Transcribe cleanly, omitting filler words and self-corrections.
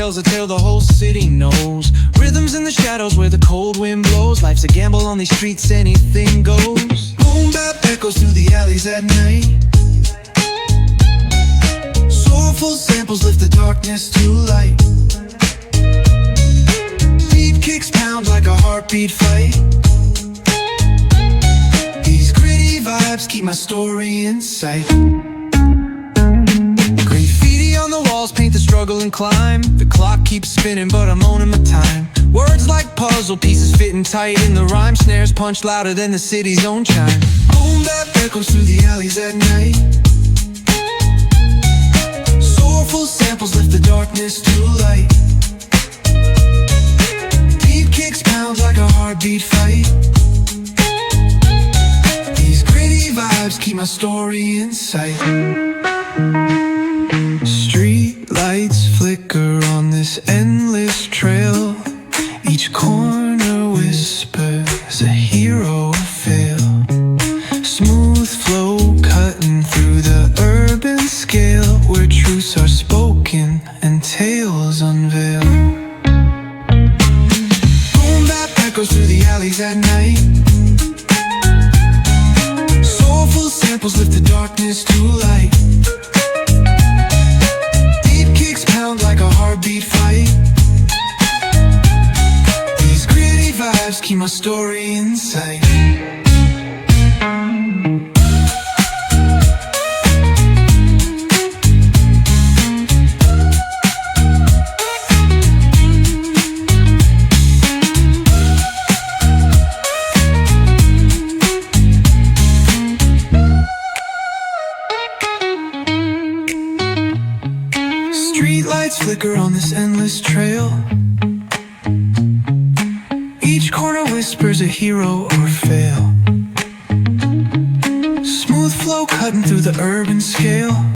tells a tale the whole city knows. Rhythms in the shadows where the cold wind blows. Life's a gamble on these streets, anything goes. Boom bap echoes through the alleys at night. Soulful samples lift the darkness to light. Beat kicks pound like a heartbeat fight. These gritty vibes keep my story in sight. Graffiti on the walls paint the struggle and climb. The clock keeps spinning but I'm owning my time. Words like puzzle pieces fitting tight in the rhyme. Snares punch louder than the city's own chime. Boom bap echoes through the alleys at night. Soulful samples lift the darkness to light. Beat kicks pound like a heartbeat fight. These gritty vibes keep my story in sight. Street lights flicker on this endless trail. Each corner whispers a hero fail. Smooth flow cutting through the urban scale, where truths are spoken and tales unveil. Boom bap echoes through the alleys at night. Soulful samples lift the darkness to light. Beat kicks pound like a heartbeat fight. These gritty vibes keep my story in sight. Streetlights flicker on this endless trail. Each corner whispers a hero or fail. Smooth flow cutting through the urban scale.